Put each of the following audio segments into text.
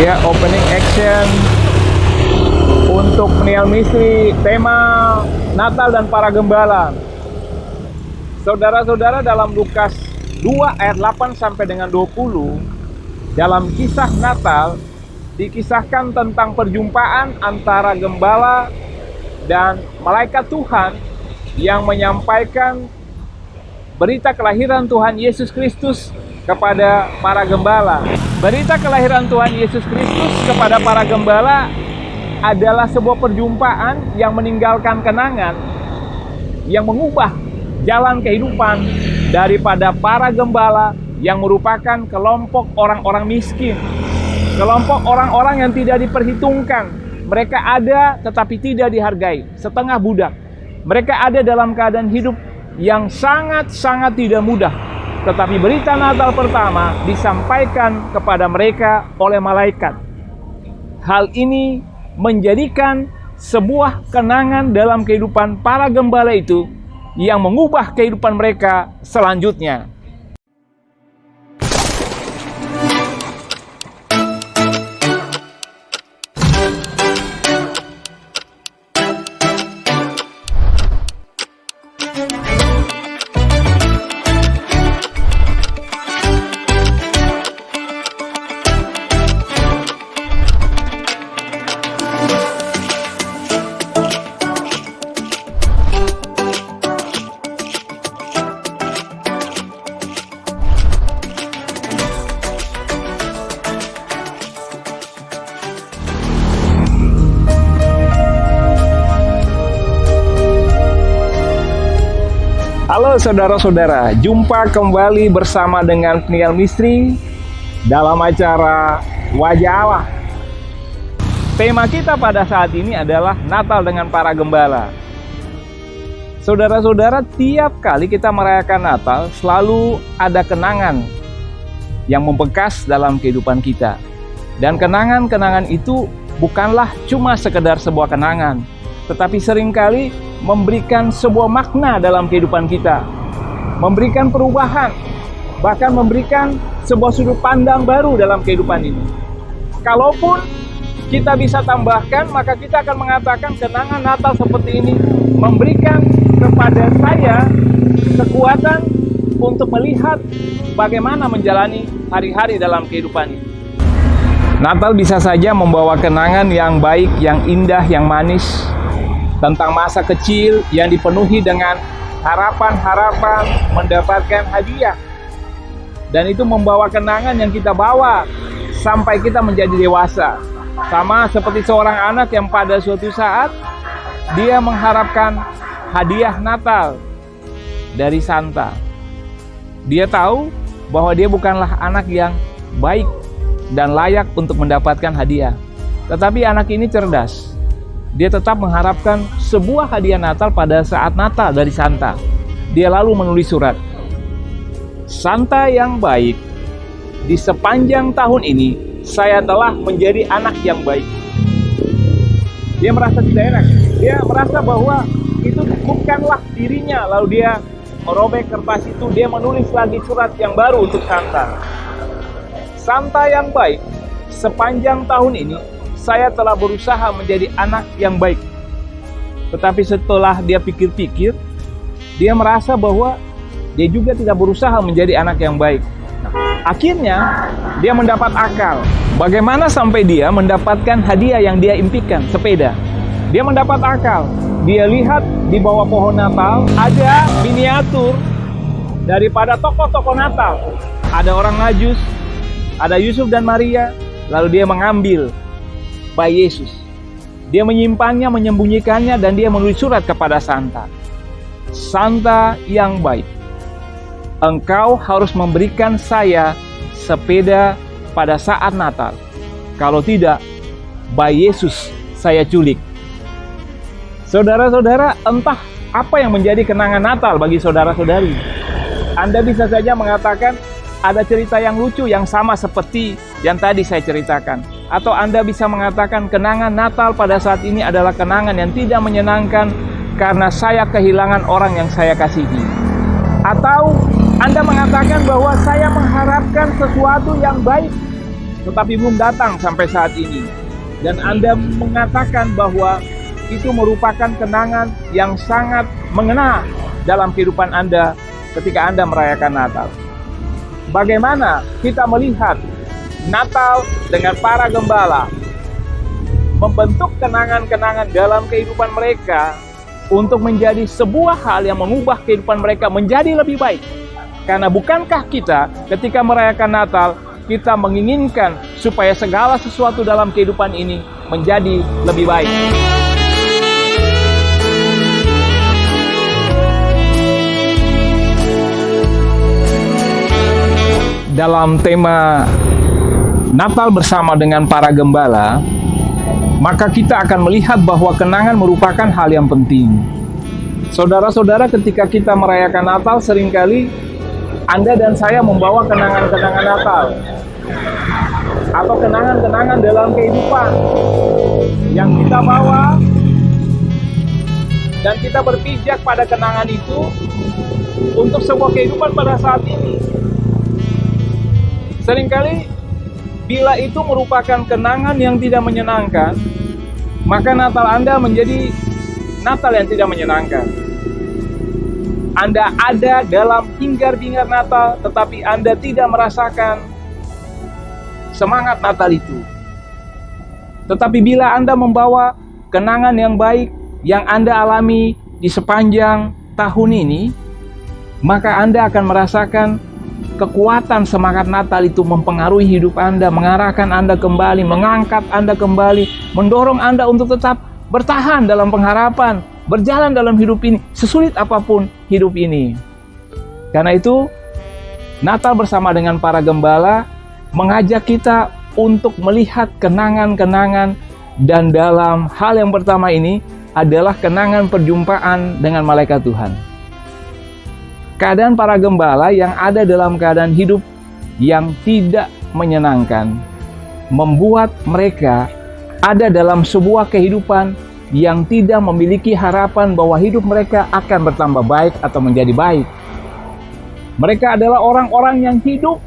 Ya, opening action untuk Peniel Misteri, tema Natal dan para gembala. Saudara-saudara, dalam Lukas 2 ayat 8 sampai dengan 20, dalam kisah Natal dikisahkan tentang perjumpaan antara gembala dan malaikat Tuhan yang menyampaikan berita kelahiran Tuhan Yesus Kristus kepada para gembala. Berita kelahiran Tuhan Yesus Kristus kepada para gembala adalah sebuah perjumpaan yang meninggalkan kenangan, yang mengubah jalan kehidupan daripada para gembala yang merupakan kelompok orang-orang miskin, kelompok orang-orang yang tidak diperhitungkan. Mereka ada tetapi tidak dihargai, setengah budak. Mereka ada dalam keadaan hidup yang sangat-sangat tidak mudah. Tetapi berita Natal pertama disampaikan kepada mereka oleh malaikat. Hal ini menjadikan sebuah kenangan dalam kehidupan para gembala itu yang mengubah kehidupan mereka selanjutnya. Halo saudara-saudara, jumpa kembali bersama dengan Peniel Misteri dalam acara Wajah Allah. Tema kita pada saat ini adalah Natal dengan para gembala. Saudara-saudara, tiap kali kita merayakan Natal selalu ada kenangan yang membekas dalam kehidupan kita. Dan kenangan-kenangan itu bukanlah cuma sekedar sebuah kenangan, tetapi seringkali memberikan sebuah makna dalam kehidupan kita, memberikan perubahan, bahkan memberikan sebuah sudut pandang baru dalam kehidupan ini. Kalaupun kita bisa tambahkan, maka kita akan mengatakan kenangan Natal seperti ini memberikan kepada saya kekuatan untuk melihat bagaimana menjalani hari-hari dalam kehidupan ini. Natal bisa saja membawa kenangan yang baik, yang indah, yang manis, tentang masa kecil yang dipenuhi dengan harapan-harapan mendapatkan hadiah. Dan itu membawa kenangan yang kita bawa sampai kita menjadi dewasa. Sama seperti seorang anak yang pada suatu saat dia mengharapkan hadiah Natal dari Santa. Dia tahu bahwa dia bukanlah anak yang baik dan layak untuk mendapatkan hadiah. Tetapi anak ini cerdas. Dia tetap mengharapkan sebuah hadiah Natal pada saat Natal dari Santa. Dia lalu menulis surat. Santa yang baik, di sepanjang tahun ini saya telah menjadi anak yang baik. Dia merasa tidak enak. Dia merasa bahwa itu bukanlah dirinya. Lalu dia merobek kertas itu. Dia menulis lagi surat yang baru untuk Santa. Santa yang baik, sepanjang tahun ini saya telah berusaha menjadi anak yang baik. Tetapi setelah dia pikir-pikir, dia merasa bahwa dia juga tidak berusaha menjadi anak yang baik. Akhirnya, dia mendapat akal. Bagaimana sampai dia mendapatkan hadiah yang dia impikan, sepeda. Dia mendapat akal. Dia lihat di bawah pohon Natal, ada miniatur daripada tokoh-tokoh Natal. Ada orang Najus, ada Yusuf dan Maria, lalu dia mengambil bayi Yesus. Dia menyimpannya, menyembunyikannya, dan dia menulis surat kepada Santa. Santa yang baik, engkau harus memberikan saya sepeda pada saat Natal. Kalau tidak, bayi Yesus saya culik. Saudara-saudara, entah apa yang menjadi kenangan Natal bagi saudara-saudari. Anda bisa saja mengatakan ada cerita yang lucu yang sama seperti yang tadi saya ceritakan. Atau Anda bisa mengatakan kenangan Natal pada saat ini adalah kenangan yang tidak menyenangkan karena saya kehilangan orang yang saya kasihi. Atau Anda mengatakan bahwa saya mengharapkan sesuatu yang baik tetapi belum datang sampai saat ini. Dan Anda mengatakan bahwa itu merupakan kenangan yang sangat mengena dalam kehidupan Anda ketika Anda merayakan Natal. Bagaimana kita melihat Natal dengan para gembala membentuk kenangan-kenangan dalam kehidupan mereka untuk menjadi sebuah hal yang mengubah kehidupan mereka menjadi lebih baik. Karena bukankah kita ketika merayakan Natal, kita menginginkan supaya segala sesuatu dalam kehidupan ini menjadi lebih baik. Dalam tema Natal bersama dengan para gembala, maka kita akan melihat bahwa kenangan merupakan hal yang penting. Saudara-saudara, ketika kita merayakan Natal, seringkali Anda dan saya membawa kenangan-kenangan Natal atau kenangan-kenangan dalam kehidupan yang kita bawa, dan kita berpijak pada kenangan itu untuk sebuah kehidupan pada saat ini. Seringkali bila itu merupakan kenangan yang tidak menyenangkan, maka Natal Anda menjadi Natal yang tidak menyenangkan. Anda ada dalam hingar-bingar Natal, tetapi Anda tidak merasakan semangat Natal itu. Tetapi bila Anda membawa kenangan yang baik yang Anda alami di sepanjang tahun ini, maka Anda akan merasakan kekuatan semangat Natal itu mempengaruhi hidup Anda, mengarahkan Anda kembali, mengangkat Anda kembali, mendorong Anda untuk tetap bertahan dalam pengharapan, berjalan dalam hidup ini, sesulit apapun hidup ini. Karena itu, Natal bersama dengan para gembala mengajak kita untuk melihat kenangan-kenangan, dan dalam hal yang pertama ini adalah kenangan perjumpaan dengan malaikat Tuhan. Keadaan para gembala yang ada dalam keadaan hidup yang tidak menyenangkan membuat mereka ada dalam sebuah kehidupan yang tidak memiliki harapan bahwa hidup mereka akan bertambah baik atau menjadi baik. Mereka adalah orang-orang yang hidup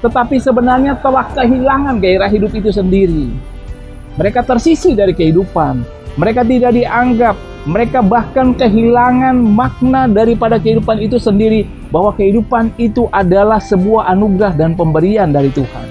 tetapi sebenarnya telah kehilangan gairah hidup itu sendiri. Mereka tersisih dari kehidupan. Mereka tidak dianggap. Mereka bahkan kehilangan makna daripada kehidupan itu sendiri, bahwa kehidupan itu adalah sebuah anugerah dan pemberian dari Tuhan.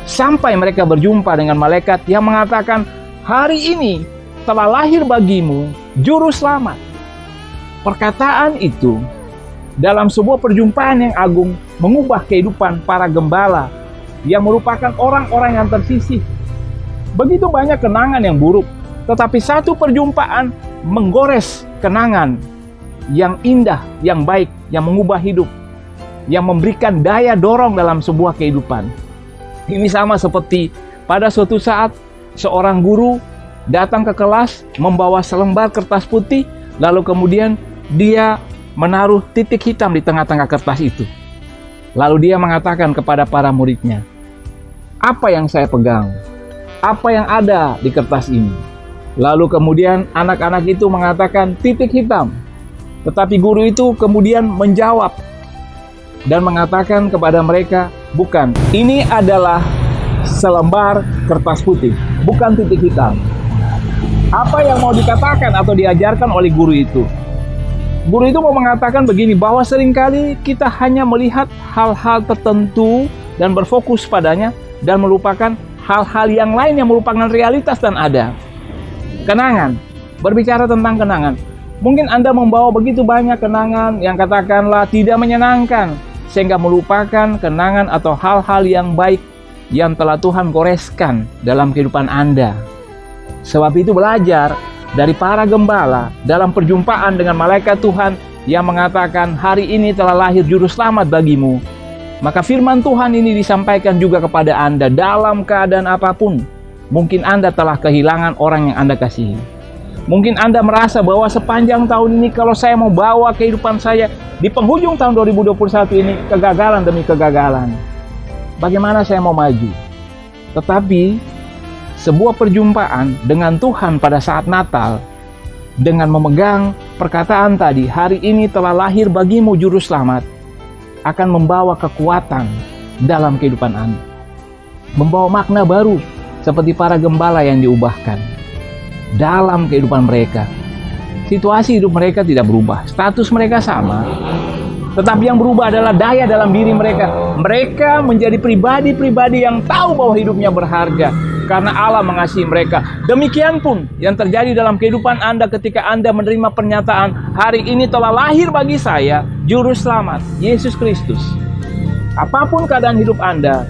Sampai mereka berjumpa dengan malaikat yang mengatakan, hari ini telah lahir bagimu juru selamat. Perkataan itu dalam sebuah perjumpaan yang agung mengubah kehidupan para gembala yang merupakan orang-orang yang tersisih. Begitu banyak kenangan yang buruk, tetapi satu perjumpaan menggores kenangan yang indah, yang baik, yang mengubah hidup, yang memberikan daya dorong dalam sebuah kehidupan. Ini sama seperti pada suatu saat seorang guru datang ke kelas membawa selembar kertas putih, lalu kemudian dia menaruh titik hitam di tengah-tengah kertas itu. Lalu dia mengatakan kepada para muridnya, apa yang saya pegang? Apa yang ada di kertas ini? Lalu kemudian anak-anak itu mengatakan titik hitam. Tetapi guru itu kemudian menjawab dan mengatakan kepada mereka, bukan, ini adalah selembar kertas putih, bukan titik hitam. Apa yang mau dikatakan atau diajarkan oleh guru itu? Guru itu mau mengatakan begini, bahwa seringkali kita hanya melihat hal-hal tertentu dan berfokus padanya dan melupakan hal-hal yang lain yang merupakan realitas dan ada. Kenangan, berbicara tentang kenangan. Mungkin Anda membawa begitu banyak kenangan yang katakanlah tidak menyenangkan, sehingga melupakan kenangan atau hal-hal yang baik yang telah Tuhan goreskan dalam kehidupan Anda. Sebab itu belajar dari para gembala dalam perjumpaan dengan malaikat Tuhan yang mengatakan hari ini telah lahir juru selamat bagimu. Maka firman Tuhan ini disampaikan juga kepada Anda dalam keadaan apapun. Mungkin Anda telah kehilangan orang yang Anda kasihi. Mungkin Anda merasa bahwa sepanjang tahun ini kalau saya mau bawa kehidupan saya di penghujung tahun 2021 ini kegagalan demi kegagalan. Bagaimana saya mau maju? Tetapi sebuah perjumpaan dengan Tuhan pada saat Natal dengan memegang perkataan tadi, hari ini telah lahir bagimu juru selamat, akan membawa kekuatan dalam kehidupan Anda. membawa makna baru seperti para gembala yang diubahkan dalam kehidupan mereka. Situasi hidup mereka tidak berubah, status mereka sama, tetapi yang berubah adalah daya dalam diri mereka. Mereka menjadi pribadi-pribadi yang tahu bahwa hidupnya berharga karena Allah mengasihi mereka. Demikian pun yang terjadi dalam kehidupan Anda ketika Anda menerima pernyataan, hari ini telah lahir bagi saya Juru Selamat, Yesus Kristus. Apapun keadaan hidup Anda,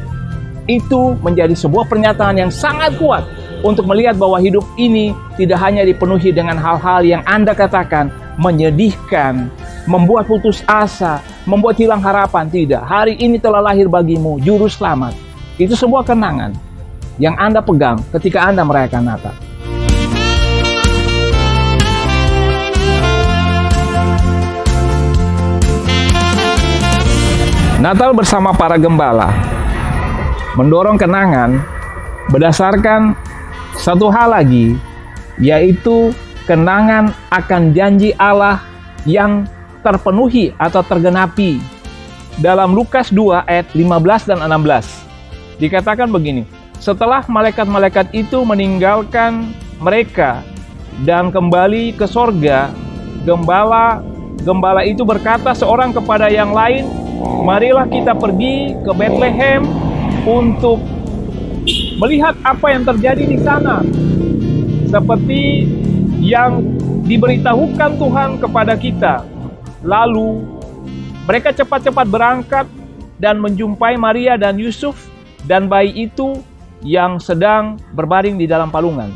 itu menjadi sebuah pernyataan yang sangat kuat untuk melihat bahwa hidup ini tidak hanya dipenuhi dengan hal-hal yang Anda katakan menyedihkan, membuat putus asa, membuat hilang harapan. Tidak, hari ini telah lahir bagimu Juru Selamat. Itu sebuah kenangan yang Anda pegang ketika Anda merayakan Natal. Natal bersama para gembala mendorong kenangan berdasarkan satu hal lagi, yaitu kenangan akan janji Allah yang terpenuhi atau tergenapi. Dalam Lukas 2 ayat 15 dan 16 dikatakan begini, setelah malaikat-malaikat itu meninggalkan mereka dan kembali ke sorga, gembala itu berkata seorang kepada yang lain, marilah kita pergi ke Bethlehem untuk melihat apa yang terjadi di sana, seperti yang diberitahukan Tuhan kepada kita. Lalu mereka cepat-cepat berangkat dan menjumpai Maria dan Yusuf dan bayi itu yang sedang berbaring di dalam palungan.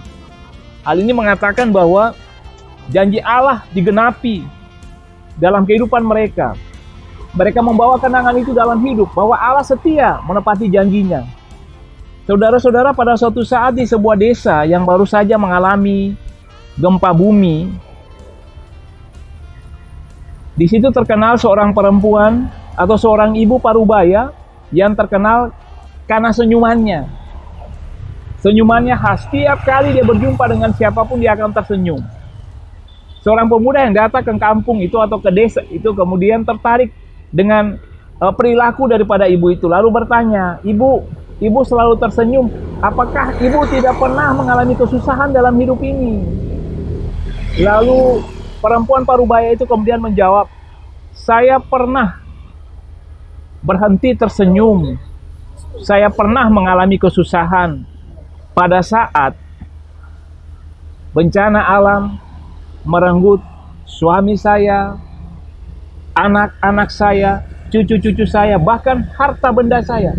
Hal ini mengatakan bahwa janji Allah digenapi dalam kehidupan mereka. Mereka membawa kenangan itu dalam hidup, bahwa Allah setia menepati janjinya. Saudara-saudara, pada suatu saat di sebuah desa yang baru saja mengalami gempa bumi, di situ terkenal seorang perempuan atau seorang ibu parubaya yang terkenal karena senyumannya. Senyumannya khas, setiap kali dia berjumpa dengan siapapun dia akan tersenyum. Seorang pemuda yang datang ke kampung itu atau ke desa itu kemudian tertarik dengan perilaku daripada ibu itu, lalu bertanya, Ibu selalu tersenyum, apakah ibu tidak pernah mengalami kesusahan dalam hidup ini? Lalu perempuan parubaya itu kemudian menjawab, saya pernah berhenti tersenyum, saya pernah mengalami kesusahan pada saat bencana alam merenggut suami saya, anak-anak saya, cucu-cucu saya, bahkan harta benda saya.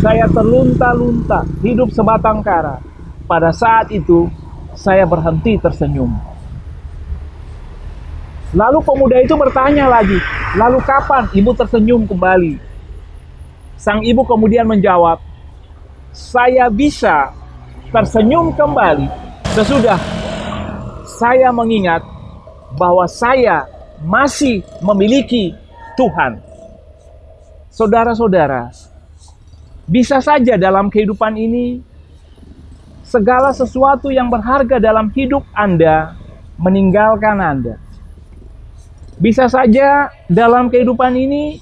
Saya terlunta-lunta, hidup sebatang kara. Pada saat itu, saya berhenti tersenyum. Lalu pemuda itu bertanya lagi, lalu kapan ibu tersenyum kembali? Sang ibu kemudian menjawab, saya bisa tersenyum kembali sesudah saya mengingat bahwa saya masih memiliki Tuhan. Saudara-saudara, bisa saja dalam kehidupan ini, segala sesuatu yang berharga dalam hidup Anda meninggalkan Anda. Bisa saja dalam kehidupan ini,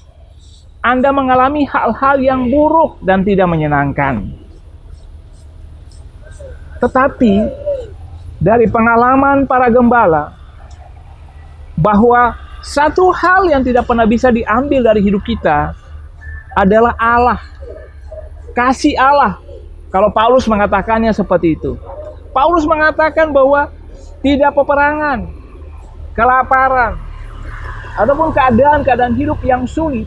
Anda mengalami hal-hal yang buruk dan tidak menyenangkan. Tetapi, dari pengalaman para gembala, bahwa satu hal yang tidak pernah bisa diambil dari hidup kita adalah Allah. Kasih Allah. Kalau Paulus mengatakannya seperti itu. Paulus mengatakan bahwa tidak peperangan, kelaparan, ataupun keadaan-keadaan hidup yang sulit,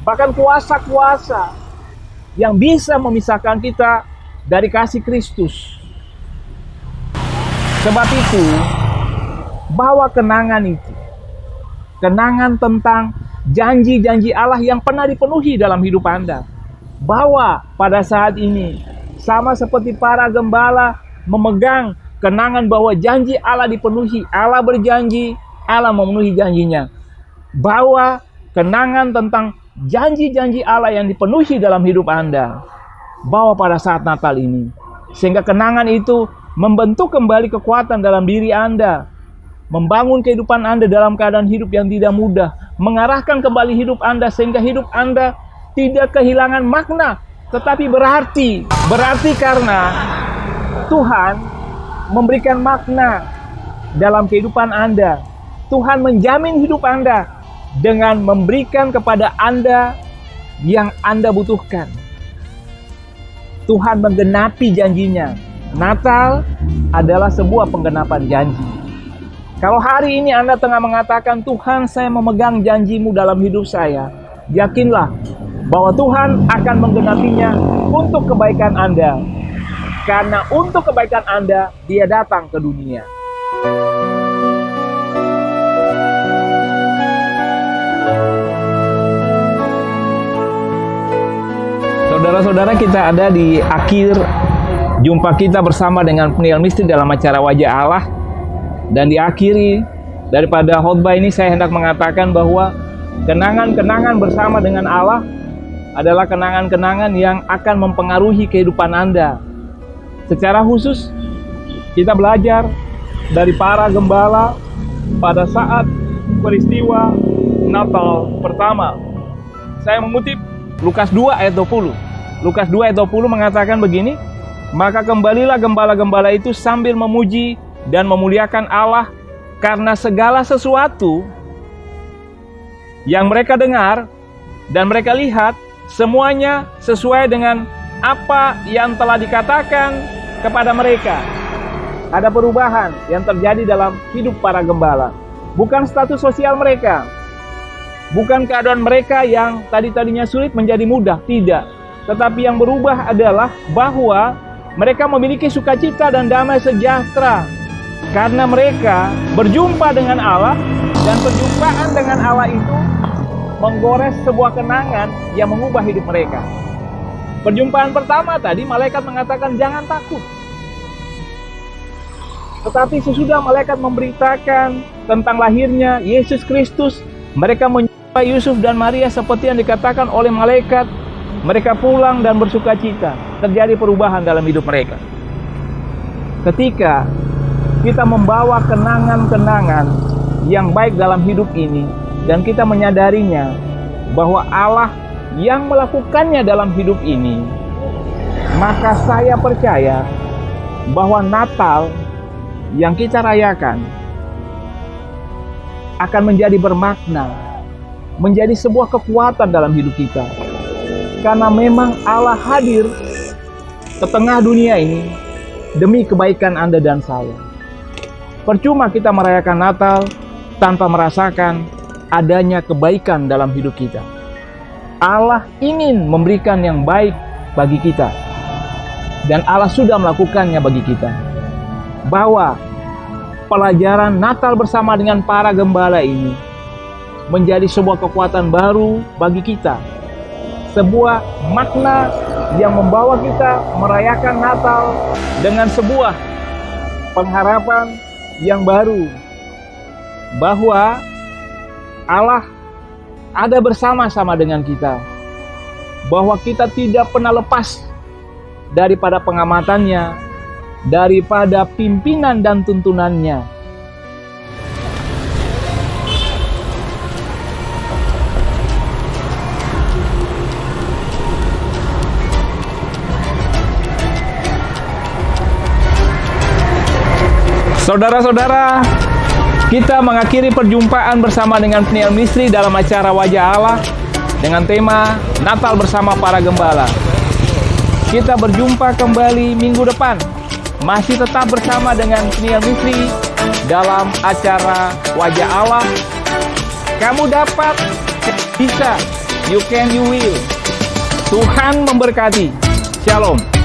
bahkan kuasa-kuasa yang bisa memisahkan kita dari kasih Kristus. Sebab itu, bawa kenangan itu. Kenangan tentang janji-janji Allah yang pernah dipenuhi dalam hidup Anda. Bahwa pada saat ini, sama seperti para gembala memegang kenangan bahwa janji Allah dipenuhi. Allah berjanji, Allah memenuhi janjinya. Bahwa kenangan tentang janji-janji Allah yang dipenuhi dalam hidup Anda. Bawa pada saat Natal ini. Sehingga kenangan itu membentuk kembali kekuatan dalam diri Anda. Membangun kehidupan Anda dalam keadaan hidup yang tidak mudah. Mengarahkan kembali hidup Anda sehingga hidup Anda tidak kehilangan makna tetapi berarti karena Tuhan memberikan makna dalam kehidupan Anda. Tuhan menjamin hidup Anda dengan memberikan kepada Anda yang Anda butuhkan. Tuhan menggenapi janjinya. Natal adalah sebuah penggenapan janji. Kalau hari ini Anda tengah mengatakan, Tuhan, saya memegang janjimu dalam hidup saya, yakinlah bahwa Tuhan akan menggenapinya untuk kebaikan Anda. Karena untuk kebaikan Anda, Dia datang ke dunia. Saudara-saudara, kita ada di akhir jumpa kita bersama dengan Peniel Misteri dalam acara Wajah Allah. Dan diakhiri daripada khotbah ini, saya hendak mengatakan bahwa kenangan-kenangan bersama dengan Allah adalah kenangan-kenangan yang akan mempengaruhi kehidupan Anda. Secara khusus, kita belajar dari para gembala pada saat peristiwa Natal pertama. Saya mengutip Lukas 2 ayat 20. Lukas 2 ayat 20 mengatakan begini, maka kembalilah gembala-gembala itu sambil memuji dan memuliakan Allah karena segala sesuatu yang mereka dengar dan mereka lihat, semuanya sesuai dengan apa yang telah dikatakan kepada mereka. Ada perubahan yang terjadi dalam hidup para gembala. Bukan status sosial mereka, bukan keadaan mereka yang tadinya sulit menjadi mudah, tidak. Tetapi yang berubah adalah bahwa mereka memiliki sukacita dan damai sejahtera karena mereka berjumpa dengan Allah, dan perjumpaan dengan Allah itu menggores sebuah kenangan yang mengubah hidup mereka. Perjumpaan pertama tadi, malaikat mengatakan jangan takut. Tetapi sesudah malaikat memberitakan tentang lahirnya Yesus Kristus, mereka menjumpai Yusuf dan Maria seperti yang dikatakan oleh malaikat. Mereka pulang dan bersukacita. Terjadi perubahan dalam hidup mereka. Ketika kita membawa kenangan-kenangan yang baik dalam hidup ini, dan kita menyadarinya bahwa Allah yang melakukannya dalam hidup ini, maka saya percaya bahwa Natal yang kita rayakan akan menjadi bermakna, menjadi sebuah kekuatan dalam hidup kita. Karena memang Allah hadir ke tengah dunia ini demi kebaikan Anda dan saya. Percuma kita merayakan Natal tanpa merasakan adanya kebaikan dalam hidup kita. Allah ingin memberikan yang baik bagi kita, dan Allah sudah melakukannya bagi kita. Bahwa pelajaran Natal bersama dengan para gembala ini menjadi sebuah kekuatan baru bagi kita. Sebuah makna yang membawa kita merayakan Natal dengan sebuah pengharapan yang baru, bahwa Allah ada bersama-sama dengan kita, bahwa kita tidak pernah lepas daripada pengamatannya, daripada pimpinan dan tuntunannya. Saudara-saudara, kita mengakhiri perjumpaan bersama dengan Peniel Misteri dalam acara Wajah Allah dengan tema Natal bersama para gembala. Kita berjumpa kembali minggu depan, masih tetap bersama dengan Peniel Misteri dalam acara Wajah Allah. Kamu dapat, bisa, you can, you will. Tuhan memberkati. Shalom.